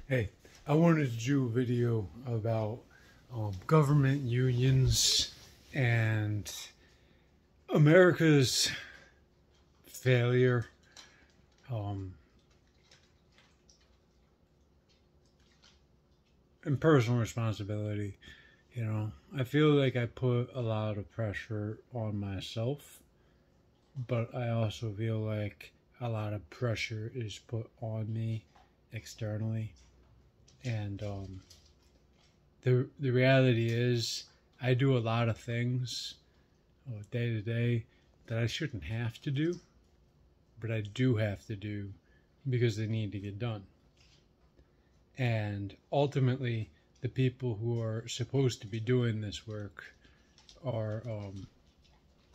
Hey, I wanted to do a video about government unions and America's failure um, and personal responsibility. I feel like I put a lot of pressure on myself, but I also feel like a lot of pressure is put on me externally. And the reality is, I do a lot of things day to day that I shouldn't have to do, but I do have to do because they need to get done. And ultimately, the people who are supposed to be doing this work are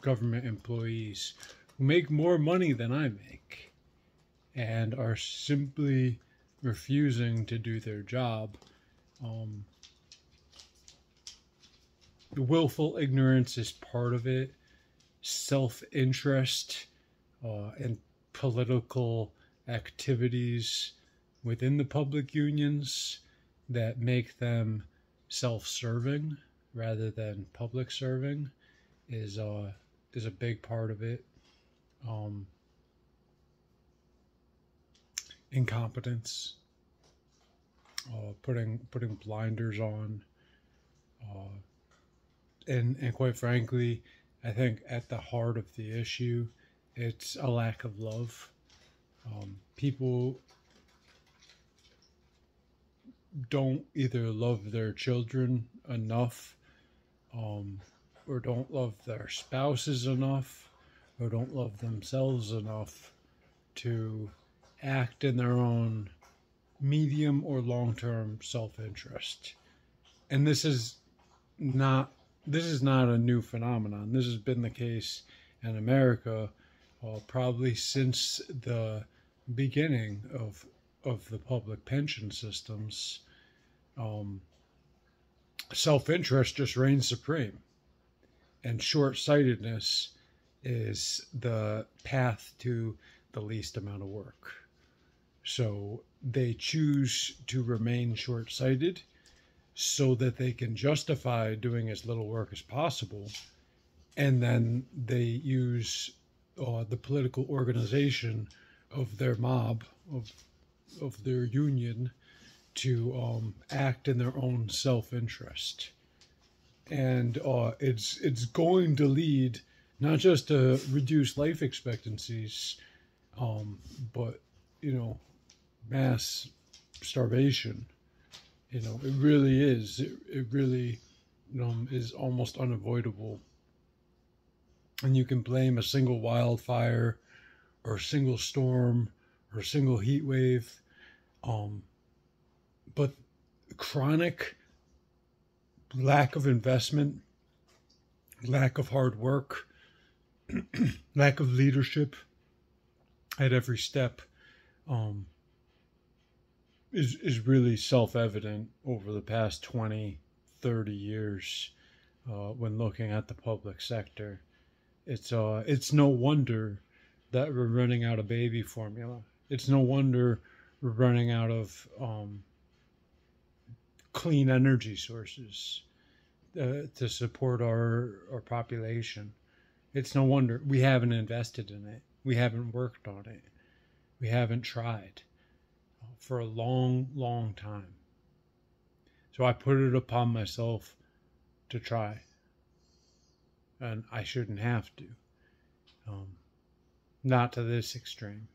government employees who make more money than I make and are simply refusing to do their job. Um, Willful ignorance is part of it, self interest and political activities within the public unions that make them self serving rather than public serving is a big part of it. Um, Incompetence, putting blinders on, uh, and quite frankly, I think at the heart of the issue, it's a lack of love. People don't either love their children enough, um, or don't love their spouses enough, or don't love themselves enough to act in their own medium or long term self interest. And not this is not a new phenomenon. This has been the case in America probably since the beginning of the public pension systems. Um, Self interest just reigns supreme, and short sightedness is the path to the least amount of work. So they choose to remain short sighted so that they can justify doing as little work as possible. And then they use the political organization of their mob, of their union, to act in their own self interest. And it's going to lead not just to reduce life expectancies, but, mass starvation. It really is. It really is almost unavoidable. And you can blame a single wildfire or a single storm or a single heat wave. But chronic lack of investment, lack of hard work, lack of leadership at every step is really self-evident over the past 20, 30 years when looking at the public sector. It's no wonder that we're running out of baby formula. It's no wonder we're running out of clean energy sources to support our population. It's no wonder we haven't invested in it. We haven't worked on it. We haven't tried for a long, long time. So I put it upon myself to try. And I shouldn't have to. Not to this extreme.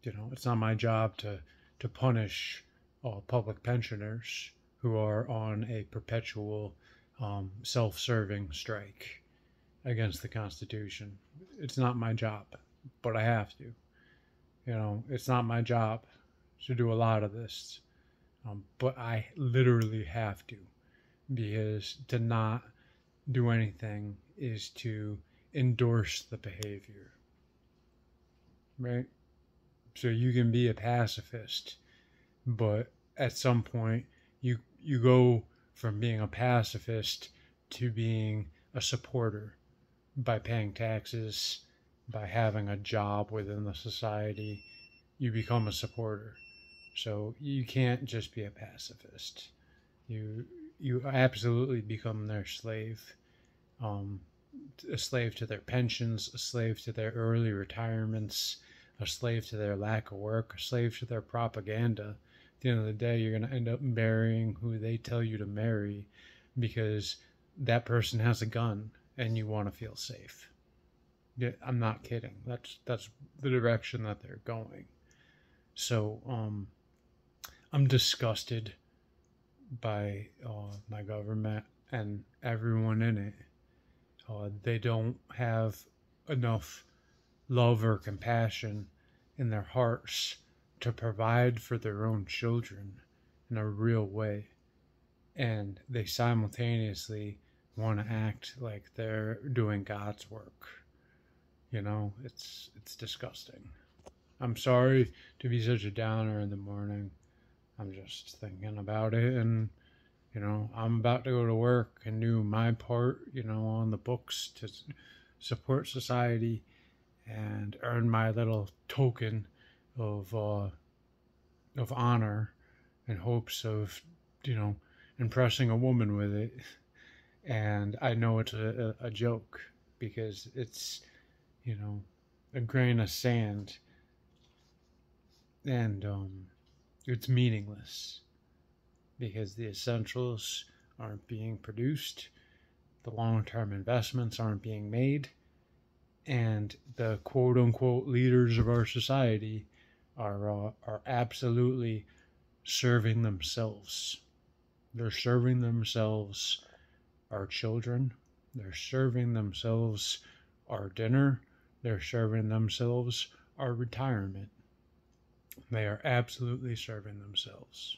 It's not my job to punish public pensioners who are on a perpetual self-serving strike against the Constitution. It's not my job, but I have to. It's not my job to do a lot of this, but I literally have to, because to not do anything is to endorse the behavior, right? So you can be a pacifist, but at some point you go from being a pacifist to being a supporter by paying taxes, by having a job within the society. You become a supporter. So you can't just be a pacifist. You absolutely become their slave, um, a slave to their pensions, a slave to their early retirements, a slave to their lack of work, a slave to their propaganda. At the end of the day, you're going to end up marrying who they tell you to marry because that person has a gun and you want to feel safe. Yeah, I'm not kidding. That's the direction that they're going. So I'm disgusted by my government and everyone in it. They don't have enough love or compassion in their hearts to provide for their own children in a real way. And they simultaneously want to act like they're doing God's work. You know, it's disgusting. I'm sorry to be such a downer in the morning. I'm just thinking about it, and I'm about to go to work and do my part, on the books to support society and earn my little token of honor in hopes of, impressing a woman with it. And I know it's a joke because it's, a grain of sand, and it's meaningless because the essentials aren't being produced, the long-term investments aren't being made, and the quote-unquote leaders of our society are absolutely serving themselves. They're serving themselves our children. They're serving themselves our dinner. They're serving themselves our retirement. They are absolutely serving themselves.